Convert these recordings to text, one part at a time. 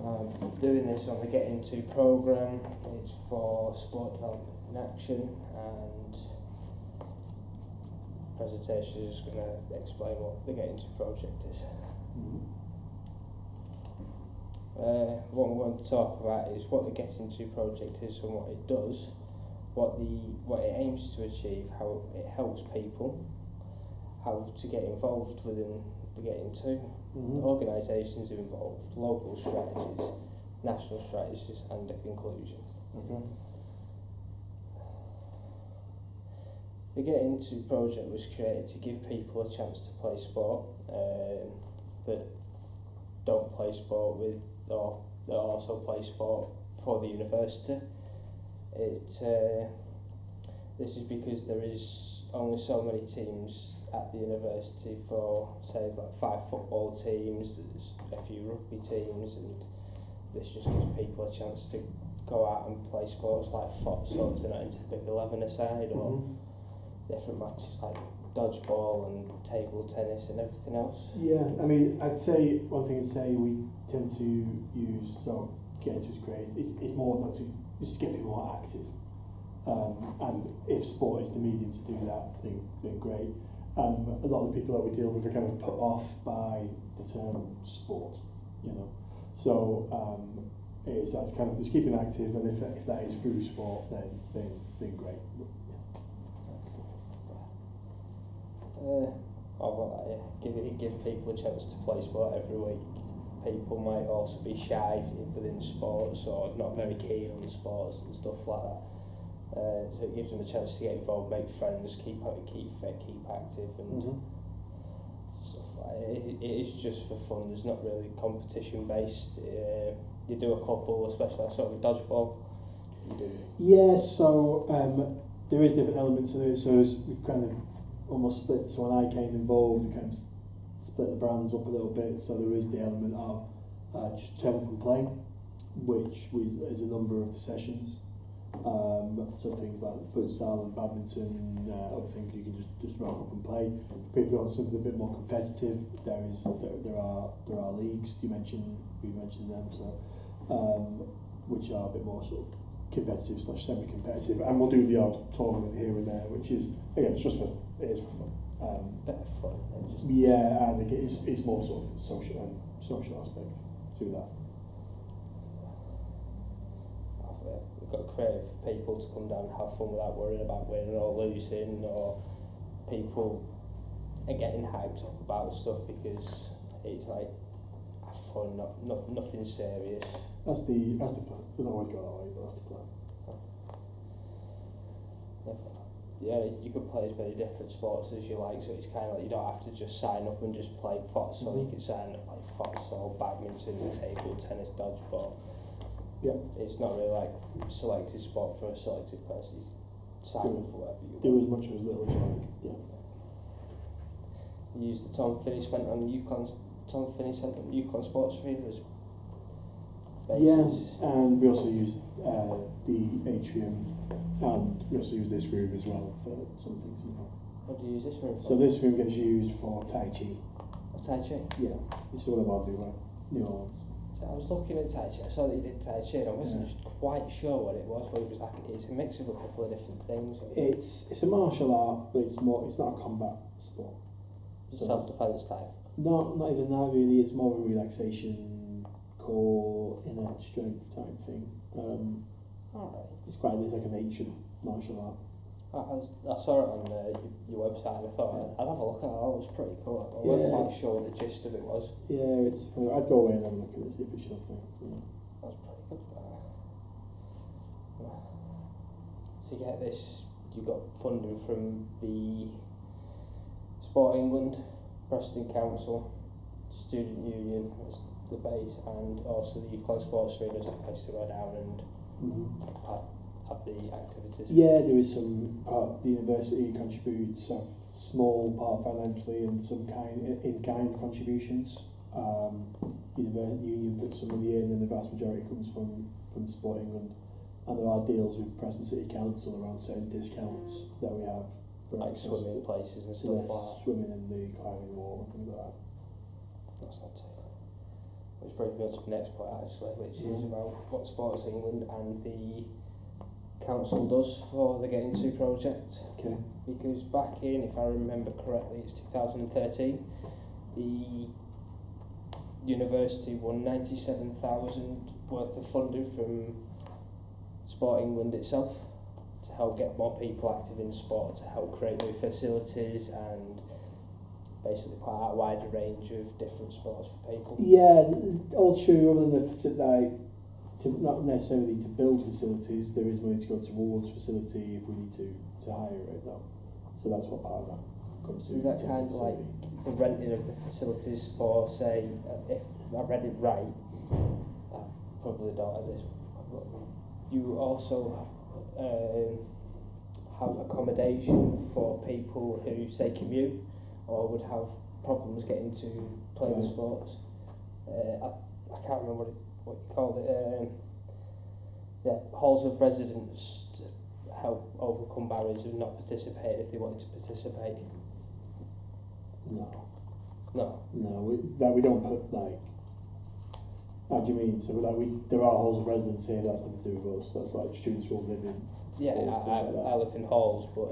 Doing this on the Get Into programme. It's for Sport Development in Action, and presentation is going to explain what the Get Into project is. What I'm going to talk about is what the Get Into project is and what it does, what it aims to achieve, how it helps people, how to get involved within the Get Into, organisations involved, local strategies, national strategies, and a conclusion. The Get Into project was created to give people a chance to play sport that don't play sport with, or that also play sport for the university. This is because there is only so many teams at the university for, say, like 5 football teams, there's a few rugby teams, and this just gives people a chance to go out and play sports like futsal, turn it into the Big 11 aside, or different matches like dodgeball and table tennis and everything else. Yeah, I mean, I'd say one thing I'd say we tend to use, so Get Into is great, it's more not to just get people more active. And if sport is the medium to do that, then great. A lot of the people that we deal with are kind of put off by the term sport, you know. So that's kind of just keeping active, and if that is through sport, then great. Give people a chance to play sport every week. People might also be shy within sports or not very keen on sports and stuff like that. So it gives them a chance to get involved, make friends, keep fit, keep active, and stuff like that. It is just for fun. There's not really competition based. You do a couple, especially sort of dodgeball. Yeah, so there is different elements to it. So we kind of almost split. So when I came involved, we kind of split the brands up a little bit. So there is the element of just turn up and play, which is a number of the sessions. So things like futsal and badminton, other things you can just rock up and play. If you want something a bit more competitive, there are leagues. We mentioned them, so which are a bit more sort of competitive / semi-competitive, and we'll do the odd tournament here and there, which is again it is for fun. Bit of fun. Yeah, and it's more sort of social aspect to that. We've got to create for people to come down and have fun without worrying about winning or losing, or people are getting hyped up about stuff because it's like have fun, nothing serious. That's the plan. Doesn't always go that way, but that's the plan. Yeah, you can play as many different sports as you like, so it's kind of like you don't have to just sign up and just play futsal. You can sign up and play futsal, badminton, table tennis, dodgeball. Yeah. It's not really like selected sport for a selected person. You sign up for whatever you want. Do as much or as little as you like. Yeah. You use the Tom Finney Centre on Yukon Sports Arena as basis. Yeah, and we also use the atrium, and we also use this room as well for some things. What do you use this room for? So this room gets used for Tai Chi. Tai Chi? Yeah, it's one of our newer ones. I was looking at Tai Chi, I saw that you did Tai Chi, and I wasn't quite sure what it was, but it was like, it's a mix of a couple of different things. It's a martial art, but it's not a combat sport. So self-defense type? No, not even that really, it's more of a relaxation, core, inner strength type thing. Alright. It's like an ancient martial art. I saw it on your website and I thought I'd have a look at it. It was pretty cool. I wasn't quite sure what the gist of it was. Yeah, I'd go away and have a look at it, see if it's your thing. Yeah. That's pretty good. So you get this, you got funding from the Sport England, Preston Council, Student Union as the base, and also the Yukon Sports Arena as the place to go down and have the activities. Yeah, there is some part. The university contributes a small part financially and some in-kind contributions. Union puts some money in, and the vast majority comes from Sport England. And there are deals with Preston City Council around certain discounts that we have. Like swimming places and stuff like that. Swimming in the climbing wall and things like that. That's not too bad. It's which brings me on to the next point actually, which is about what Sports England and the council does for the Getting To project. Okay. Because back in, if I remember correctly, it's 2013, the university won 97,000 worth of funding from Sport England itself to help get more people active in sport, to help create new facilities and basically quite a wider range of different sports for people. Yeah, all true. Other than not necessarily to build facilities, there is money to go towards facility if we need to hire it though. So that's what part of that comes to. Is that kind of like the renting of the facilities for, say, if I read it right, I probably don't have this, but you also have accommodation for people who, say, commute or would have problems getting to play the sports. I can't remember what you called it. Halls of residence to help overcome barriers of not participating if they wanted to participate. No. We don't put like. How do you mean? So there are halls of residence here. That's nothing to do with us. That's like students will live in. Yeah, I live in halls, but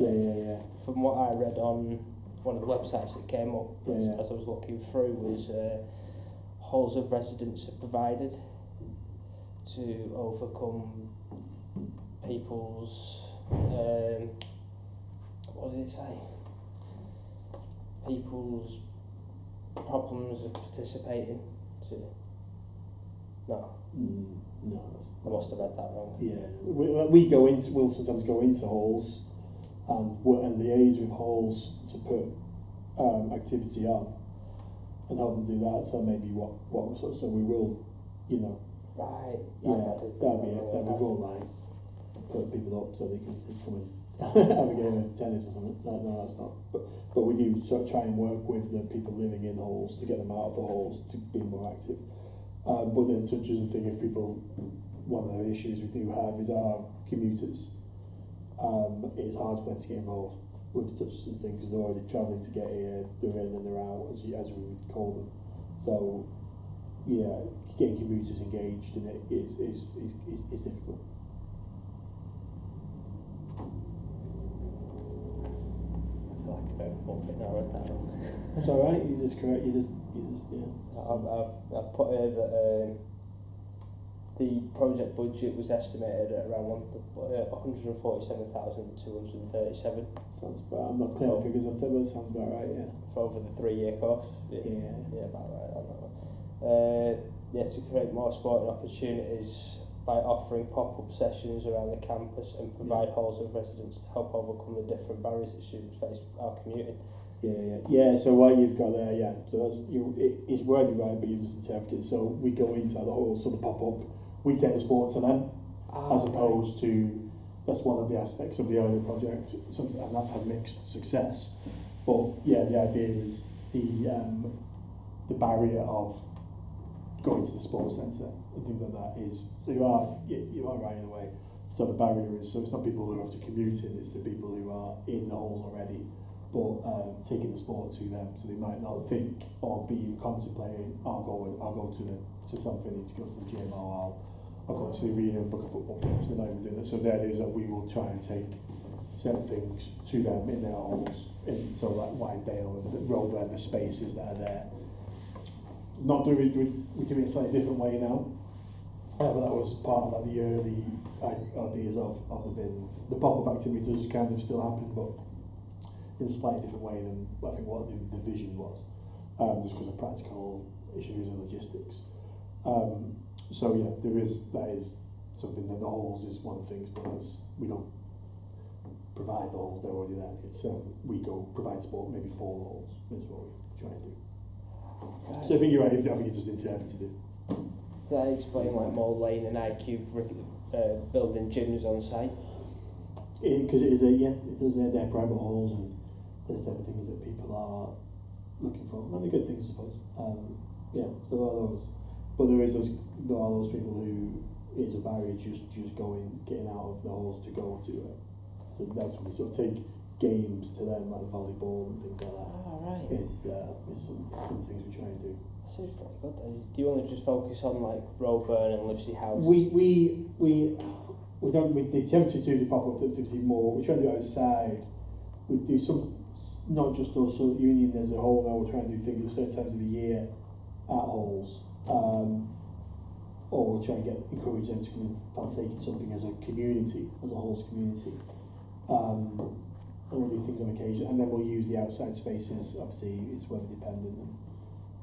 from what I read on one of the websites that came up as I was looking through was halls of residence are provided to overcome people's what did it say? People's problems of participating. No, I must have read that wrong. Yeah, we'll sometimes go into halls and liaise with halls to put activity on and help them do that. So maybe so we will, Right. That'll be it. Then we will like put people up so they can just come and have a game of tennis or something. No, that's not. But we do sort of try and work with the people living in halls to get them out of the halls to be more active. But then such as a thing, if people, one of the issues we do have is our commuters. It's hard for them to get involved with such a thing because they're already travelling to get here, they're in and they're out, as we would call them. So, yeah, getting commuters engaged in it is difficult. I feel like a bit of a bumping now, I read that wrong. It's alright, you just correct, you just I've put here that the project budget was estimated at around 147,237 sounds about, I'm not clear on figures, I'd say, but it sounds about right, yeah. for over the 3-year course. Yeah, about right. To create more sporting opportunities by offering pop-up sessions around the campus and provide halls of residence to help overcome the different barriers that students face while commuting. Yeah. So what you've got there, so it's worded right, but you've just interpreted it. So we go into the halls, so the pop-up, we take the sports and then, as opposed to, that's one of the aspects of the earlier project, and that's had mixed success. But yeah, the idea is the barrier of going to the sports centre and things like that is, so you are right in a way. So the barrier is, so it's not people who have to commute in, it's the people who are in the halls already, but taking the sport to them, so they might not think or be contemplating, I'll go to something, need to go to the gym, or I'll go to the arena and book a football game. So they're not even doing that. So the idea is that we will try and take certain things to them in their halls, so like Wynedale and the road where the spaces that are there. Not doing it, we do it a slightly different way now. But that was part of like the early ideas of the bin. The pop-up activity does kind of still happen, but in a slightly different way than I think what the vision was, just because of practical issues and logistics. So yeah, that is something that the halls is one of the things, but we don't provide the halls, they're already there. It's we go provide support maybe for the halls is what we try and do. Okay. So I think you're right. I think you just interpreted it. So that explain like Mould Lane and iCube building gyms on site. Because it does. They're private halls and the type of things that people are looking for. One of the good things, I suppose. So there are those, but there are those people who it's a barrier just getting out of the halls to go to it. So that's when we sort of games to them, like volleyball and things like that. Oh, right. Is some things we try and do. That sounds pretty good. Do you only just focus on like Roeburn and Livesey House? We don't. The temperature the pop-up activity more. We try and do it outside. We do some, not just us. So Union as a whole now. We're trying to do things at certain times of the year at halls. Or we'll try and encourage them to come and partake in something as a community, as a halls community. And we'll do things on occasion, and then we'll use the outside spaces. Obviously, it's weather dependent.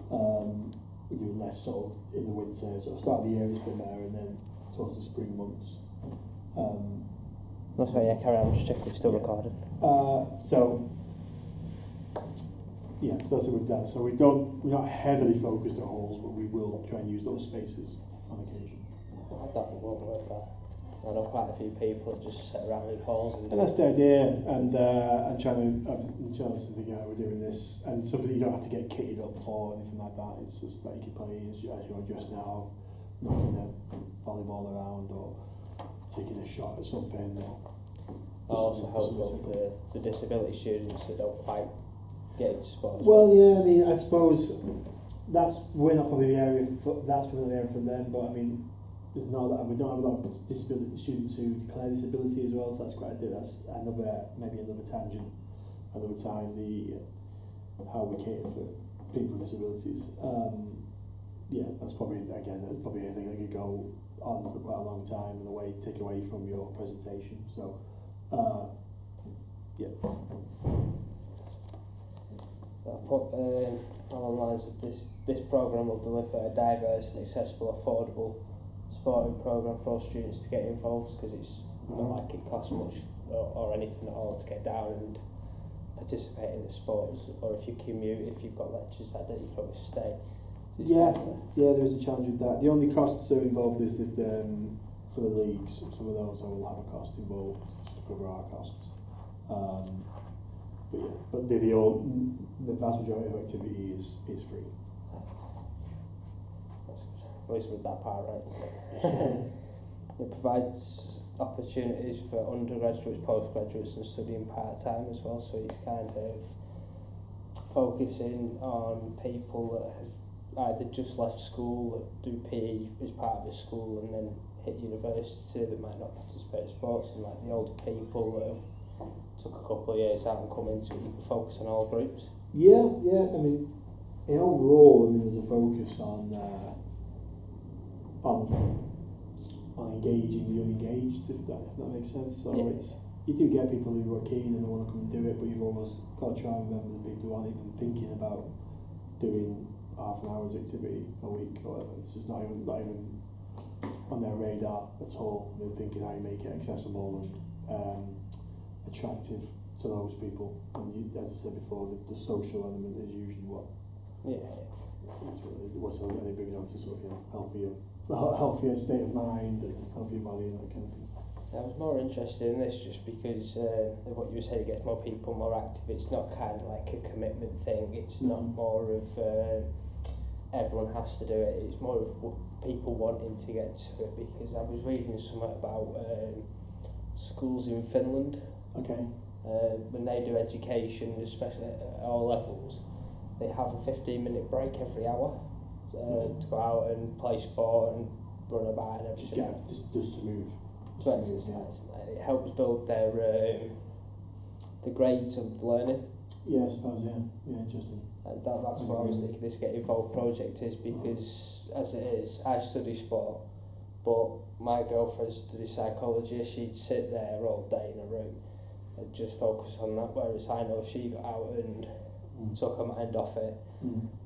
And, we do less sort of in the winter, sort of start of the year it's been there, and then towards the spring months. That's right, yeah, carry on, just check we're still recording. So that's it with that. So we're not heavily focused at halls, but we will try and use those spaces on occasion. That won't work that. I know quite a few people that just sit around in halls and that's the idea, and trying to think how we're doing this, and something you don't have to get kitted up for, anything like that. It's just that you can play as you're just now, knocking a volleyball around or taking a shot at something. I also help with the disability students that don't quite get into sports. Well, yeah, I mean, I suppose we're not probably the area for them, but I mean, there's no, and we don't have a lot of disability students who declare disability as well, so that's quite a bit. That's maybe another tangent, another time. How we cater for people with disabilities. That's probably a thing that could go on for quite a long time and take away from your presentation. So, Along the lines of this programme will deliver a diverse and accessible, affordable sporting programme for all students to get involved, because it's not like it costs much or anything at all to get down and participate in the sports, or if you commute, if you've got lectures that day, you can always stay. There is a challenge with that. The only costs that are involved is that for the leagues, some of those will have a cost involved to cover our costs. But the vast majority of activity is free. At least with that part right. It provides opportunities for undergraduates, postgraduates and studying part-time as well, so it's kind of focusing on people that have either just left school, that do PE as part of a school and then hit university, that might not participate in sports, and like the older people that have took a couple of years out and come into it. You can focus on all groups. I mean, in overall, there's a focus on engaging the unengaged, if that makes sense. So you do get people who are keen and want to come and do it, but you've almost got to try and remember the people who aren't even thinking about doing half an hour's activity a week or whatever. It's just not even on their radar at all. They're thinking how you make it accessible and attractive to those people. And as I said before, the social element is usually what's really brings on to sort of healthier state of mind and healthier body and that kind of thing. I was more interested in this just because of what you were saying, it gets more people more active. It's not kind of like a commitment thing. It's not more of everyone has to do it. It's more of people wanting to get to it, because I was reading something about schools in Finland. Okay. When they do education, especially at all levels, they have a 15-minute break every hour to go out and play sport and run about and everything. Just to move. To exercise. It helps build their the grades of learning. Yeah, I suppose. Yeah, interesting. And that's what I was thinking this Get Involved project is, because as it is, I study sport, but my girlfriend studies psychology. She'd sit there all day in a room and just focus on that, whereas I know she got out and took her mind off it.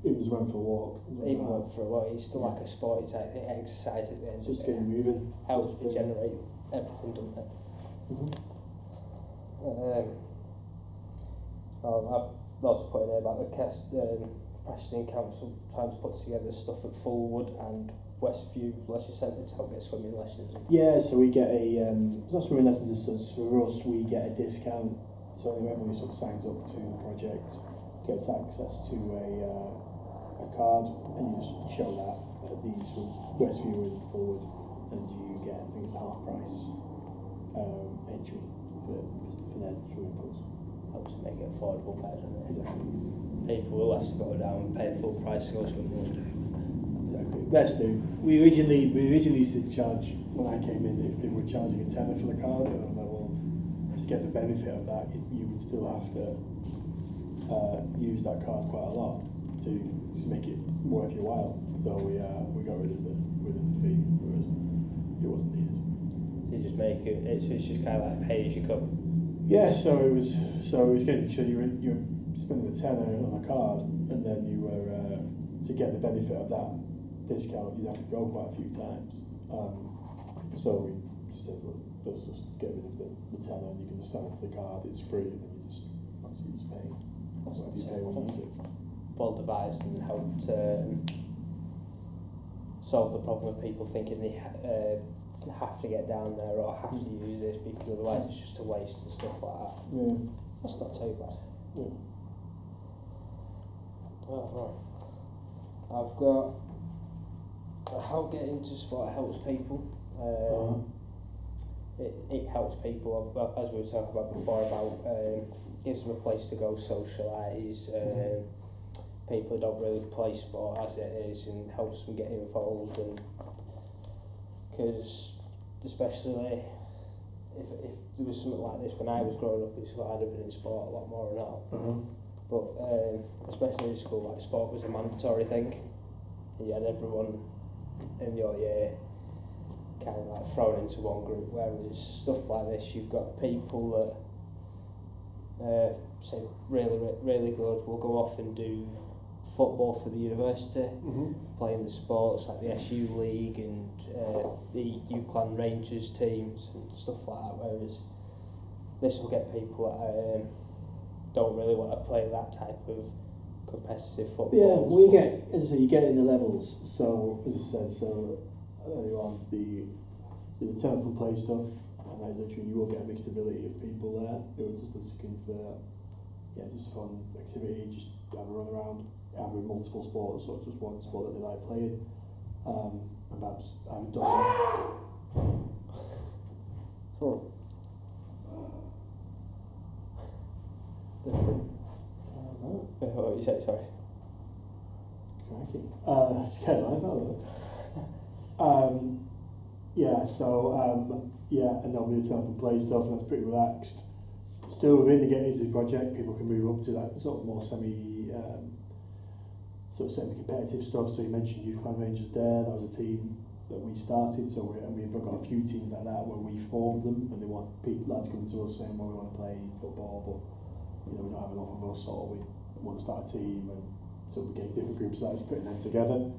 Even just went for a walk. Even went for a walk. It's still like a sporty type thing, exercise at the end. Just getting moving. Helps regenerate everything, doesn't it? I've also put in there about the Preston Council trying to put together stuff at Fulwood and Westview Leisure Centre to help get swimming lessons. Yeah, so we get it's not swimming lessons as such. For us, we get a discount. So everyone who sort of signs up to the project gets access to a card, and you just show that at the sort of Westview and Fulwood, and you get, I think it's half price entry for their swimming pools. helps make it affordable better, doesn't it? Exactly. People will have to go down and pay full price to go to Wimbledon. Exactly. Let's do. We originally used to charge, when I came in, they were charging a tenner for the card, and I was like, well, to get the benefit of that, you would still have to use that card quite a lot to make it worth your while. So we got rid of the fee, whereas it wasn't needed. So you just make it. It's just kind of like pay as you go. Yeah. So it was good. So you were spending a tenner on a card, and then you were to get the benefit of that discount, you'd have to go quite a few times. So we just said, look, let's just get rid of the tenner, and you can just sign it to the card. It's free, and then you just pay. Whatever you pay when you use it. Well devised and helped solve the problem of people thinking they have to get down there or have to use this because otherwise it's just a waste and stuff like that. Yeah. That's not too bad. Yeah. Oh, right. I've got how getting into sport helps people. It helps people, as we were talking about before, about gives them a place to go socialise. People who don't really play sport as it is, and helps them get involved. And because especially if there was something like this when I was growing up, it's like I'd have been in sport a lot more now. But especially in school, like sport was a mandatory thing. You had everyone in your year kind of like thrown into one group, whereas stuff like this, you've got people that say really good will go off and do football for the university, playing the sports like the SU League and the UClan Rangers teams and stuff like that, whereas this will get people that don't really want to play that type of competitive football. Yeah, well, you get, as I say, you get in the levels. So, as I said, earlier on, the technical play stuff, and as I said, you will get a mixed ability of people there who are just looking for, just fun activity, just have a run around, either in multiple sports or just one sport that they like playing. And perhaps I haven't done that. Cool. What you say, sorry? Crikey. Scared life out of it. And there'll be the tap and play stuff, and that's pretty relaxed. Still within the Get Easy project, people can move up to that sort of more semi-competitive stuff. So you mentioned UClan Rangers there, that was a team that we started, we've got a few teams like that where we formed them, and they want lads coming to us saying, well, we want to play football, but we don't have enough of us, or we want to start a team, and so we get different groups of lads putting them together,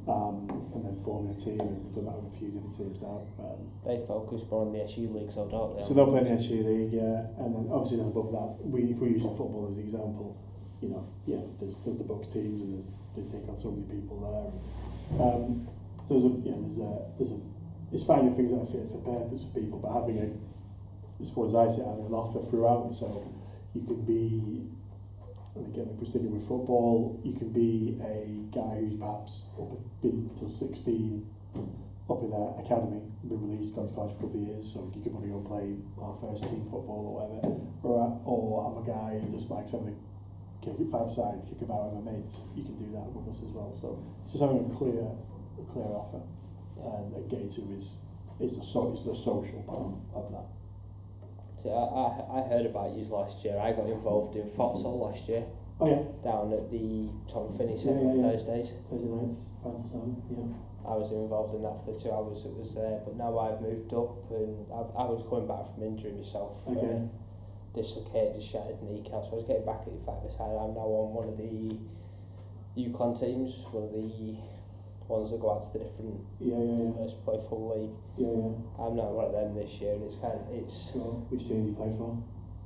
and then forming a team, and we've done that with a few different teams now. They focus more on the SU League, so don't they? So they'll play in the SU League, and then obviously then above that, if we're using football as an example, there's the Bucks teams, and they take on so many people there. So it's finding things that are fit for purpose for people, but having as far as I say, having an offer throughout. So you could be, and again, if we're sticking with football, you can be a guy who's perhaps been till 16, up in their academy, been released, gone to college for a couple of years, so you could probably go play our first team football or whatever. Or I'm a guy who just likes having a kick it 5-a-side, kick about with my mates. You can do that with us as well. So it's just having a clear offer, and getting to is the social part of that. See, I heard about you last year. I got involved in futsal last year. Oh yeah. Down at the Tom Finney Centre on Thursdays. Thursday nights, 5 to 7. Yeah. I was involved in that for the 2 hours it was there, but now I've moved up, and I was coming back from injury myself. Okay. Dislocated, shattered kneecap, so I was getting back at the 5-a-side. I'm now on one of the UClan teams, one of the ones that go out to the different play full league. I'm now one of them this year, and it's Sure. Which team do you play for?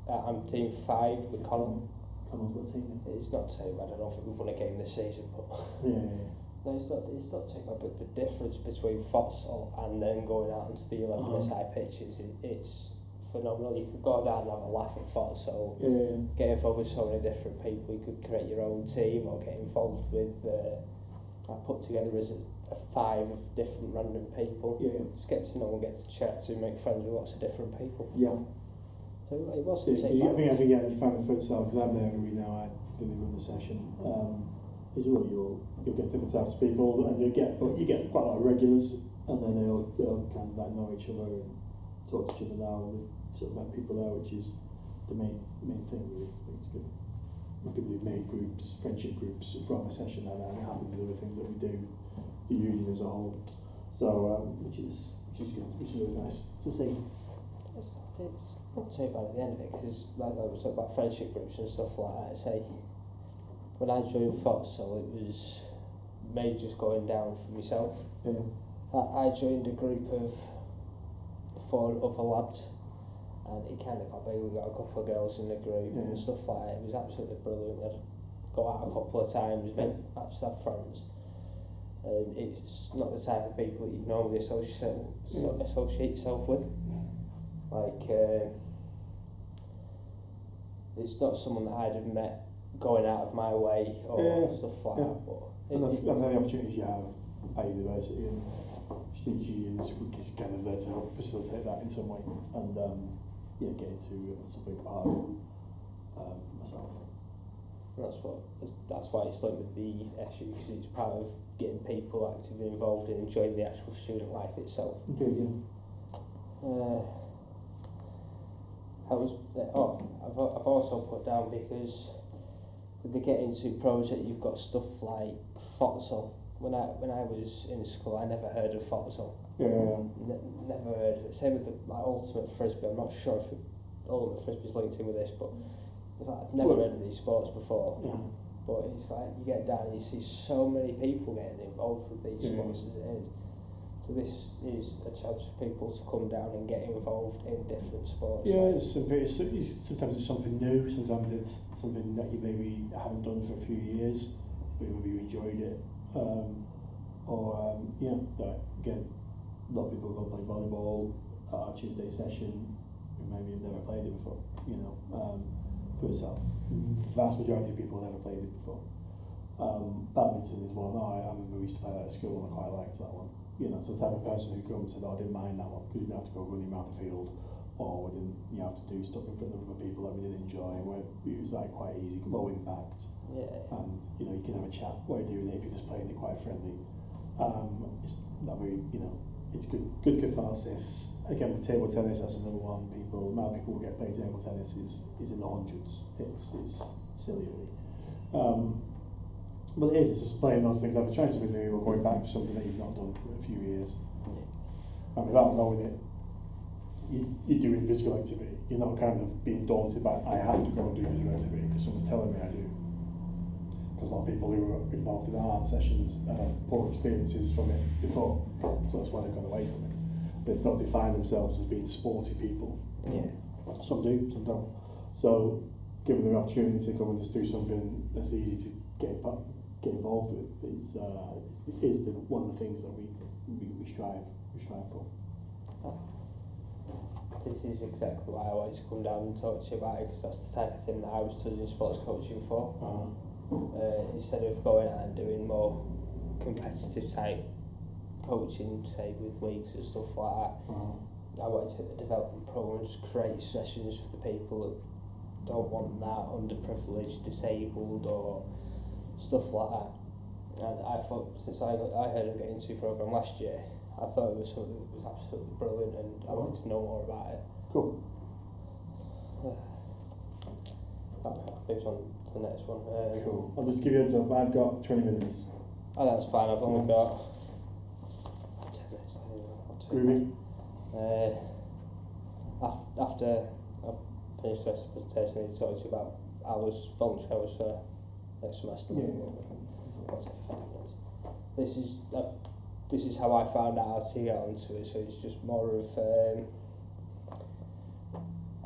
I'm team 5 with Connell. Connell's the team. It's not too bad. I don't think we've won a game this season, but no, it's not too bad. But the difference between futsal and then going out into the 11-a-side pitches, it's phenomenal. You could go down and have a laugh at futsal, get involved with so many different people. You could create your own team or get involved with. I put together as a 5 of different random people. Just get to know and get to chat to, make friends with lots of different people. It wasn't I think you find the futsal, because I'm there every week now, I think they run the session, is what you'll get different types of people, and you get quite a lot of regulars, and then they'll kind of like know each other and talk to each other now, and they've sort of met people there, which is the main thing really. I think it's good. And people who've made groups, friendship groups from a session like that, and it happens with other things that we do, the union as a whole. So which is good, which is really nice to see. It's not too bad at the end of it, because like I was talking about friendship groups and stuff like that. Say when I joined futsal, it was me just going down for myself. Yeah. I joined a group of 4 other lads, and it kind of got big. We got a couple of girls in the group and stuff like that. It was absolutely brilliant. I'd go out a couple of times, actually have friends. And it's not the type of people that you normally associate yourself with. Like, it's not someone that I'd have met going out of my way or stuff like that. But and that's the opportunities you have at university and student unions, which is kind of there to help facilitate that in some way, and get into something part of myself. That's why it's linked with the SU, because it's part of getting people actively involved in enjoying the actual student life itself. Okay, yeah. I've also put down, because with the Get Into project, you've got stuff like futsal. When I was in school, I never heard of futsal. Never heard of it. Same with ultimate frisbee. I'm not sure if ultimate frisbee's linked in with this, but it's like, I've never heard of these sports before. Yeah. But it's like you get down and you see so many people getting involved with these sports as it is. So this is a chance for people to come down and get involved in different sports. Yeah, sometimes it's something new, sometimes it's something that you maybe haven't done for a few years, but maybe you enjoyed it. Again, a lot of people go play volleyball at our Tuesday session who maybe have never played it before, futsal. Vast majority of people have never played it before. Badminton is one. I remember we used to play that at school and I quite liked that one. So the type of person who comes and said, I didn't mind that one because you didn't have to go running around the field, or you have to do stuff in front of other people that we didn't enjoy. It was like quite easy, low impact, and you can have a chat while you're doing it if you're just playing it quite friendly. It's not very, it's good catharsis. Again, with table tennis, that's another one. Amount of people who get playing table tennis is in the hundreds. It's silly, really. But it's just playing those things. I've been trying something new or going back to something that you've not done for a few years. And without knowing it, you're doing physical activity. You're not kind of being daunted by, I have to go and do physical activity because someone's telling me I do. Because a lot of people who are involved in art sessions have poor experiences from it before, so that's why they've gone away from it. They don't define themselves as being sporty people. Yeah. Some do, some don't. So, given the opportunity to come and just do something that's easy to get involved with is one of the things that we strive for. This is exactly why I wanted to come down and talk to you about it, because that's the type of thing that I was studying sports coaching for. Instead of going out and doing more competitive type coaching, say with leagues and stuff like that, I wanted to hit the development program and just create sessions for the people that don't want that, underprivileged, disabled, or stuff like that. And I thought, since I heard of the Get Into program last year, I thought it was something that was absolutely brilliant, and I wanted to know more about it. Cool. That moves on to the next one. Cool. I'll just give you a heads up. I've got 20 minutes. Oh, that's fine. I've only got 10 minutes. Ruby? After I've finished the rest of the presentation, I need to talk to you about voluntary hours for next semester. This is how I found out how to get onto it. So it's just more of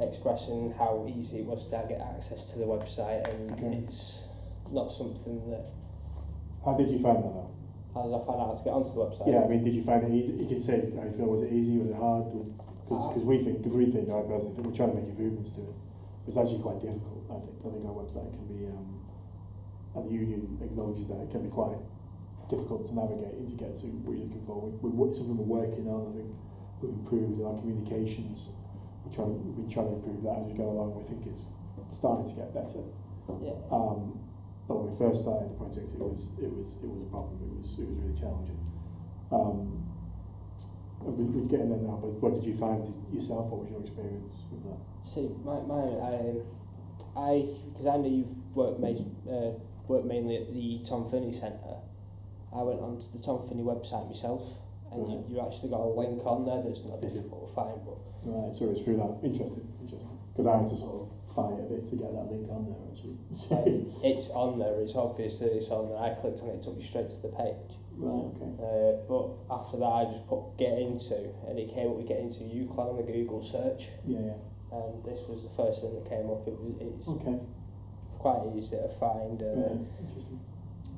expressing how easy it was to get access to the website, and it's not something that. How did you find that though? How did I find out how to get onto the website? Yeah, I mean, did you find it easy? You can say how you feel. Was it easy? Was it hard? Because we think, I personally think we're trying to make improvements to it. It's actually quite difficult. I think our website can be, and the union acknowledges that it can be quite difficult to navigate and to get to what you're looking for. Something we're working on. I think we've improved in our communications. we've been trying to improve that as we go along. We think it's starting to get better. Yeah. But when we first started the project, it was a problem. It was really challenging. We're getting there now. But what did you find yourself? What was your experience with that? See, because I know you've worked mainly at the Tom Finney Centre. I went onto the Tom Finney website myself, and Right. you actually got a link on there that's not difficult to find. But Right, so it's through that. Interesting. Because I had to sort of fight a bit to get that link on there, actually. it's on there. It's obviously it's on there. I clicked on it, it took me straight to the page. Right, okay. But after that, I just put get into, and it came up with get into UCLan on the Google search, Yeah. and this was the first thing that came up. It's Okay. quite easy to find. Right, interesting.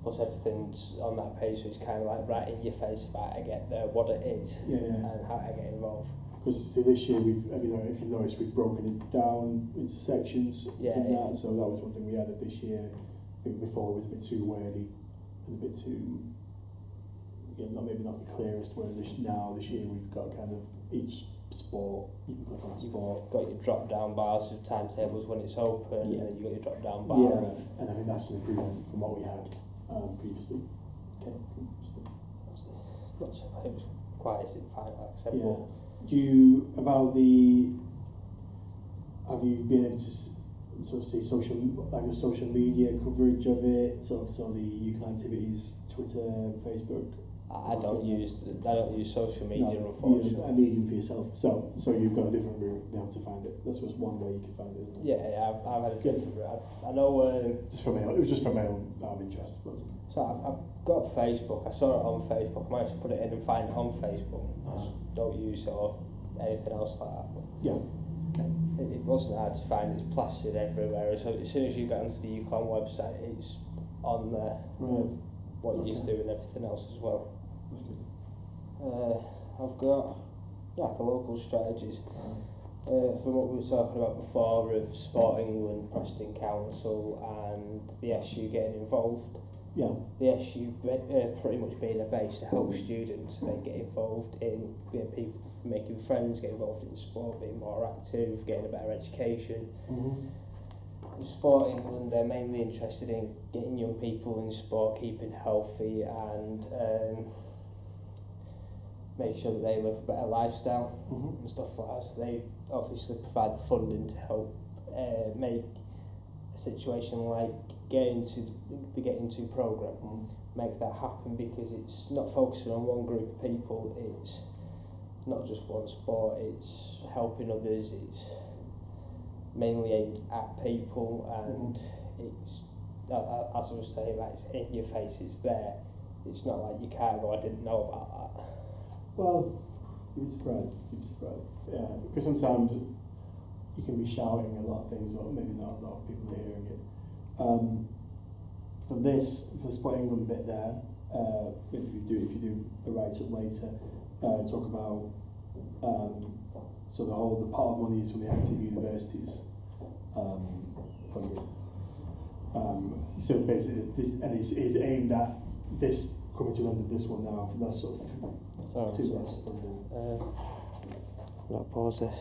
Plus everything's on that page, so it's kind of like right in your face about I get there, what it is, Yeah. and how I get involved. Because this year if you noticed, we've broken it down into sections. Yeah, from yeah. that. So that was one thing we added this year. I think before it was a bit too wordy and a bit too, maybe not the clearest. Whereas this year we've got kind of each sport. You can click on a sport. You've got your drop down bars with timetables when it's open, Yeah. and then you've got your drop down bar. Yeah, and I think that's an improvement from what we had previously. Okay, cool. Not so bad, it was quite easy to find, like I said. Yeah. But Have you been able to sort of see the social media coverage of it, so the UCLan activities, Twitter, Facebook? I don't use social media, No, unfortunately. a medium for yourself. So you've got a different route now to find it. That's just one way you can find it. Isn't it? Yeah, I've had a different route. I know. It was just for my own interest. So I've got Facebook. I saw it on Facebook. I managed to put it in and find it on Facebook. I just don't use it or anything else like that. But Yeah. Okay. it wasn't hard to find. It's plastered everywhere. So as soon as you get onto the UCLan website, it's on there. Right. What you used to do and everything else as well. That's good. I've got the local strategies. From what we were talking about before of Sport England, Preston Council and the SU getting involved. Yeah. The SU pretty much being a base to help students and then get involved in people making friends, get involved in sport, being more active, getting a better education. Mm-hmm. Sport England, they're mainly interested in getting young people in sport, keeping healthy and make sure that they live a better lifestyle Mm-hmm. and stuff like that. So they obviously provide the funding to help make a situation like the Get Into programme, make that happen, because it's not focusing on one group of people, it's not just one sport, it's helping others, it's mainly aimed at people, and it's, as I was saying, like, it's in your face, it's there. It's not like you can't go, I didn't know about that. Well, you'd be surprised. Yeah, because sometimes you can be shouting a lot of things, but maybe not a lot of people are hearing it. For the Sport England bit there, if you do a write-up later, talk about the part of money is from the active universities funding. So basically, it's aimed at this coming to the end of this one now. That's sort of Sorry, two less funding. I'll pause this.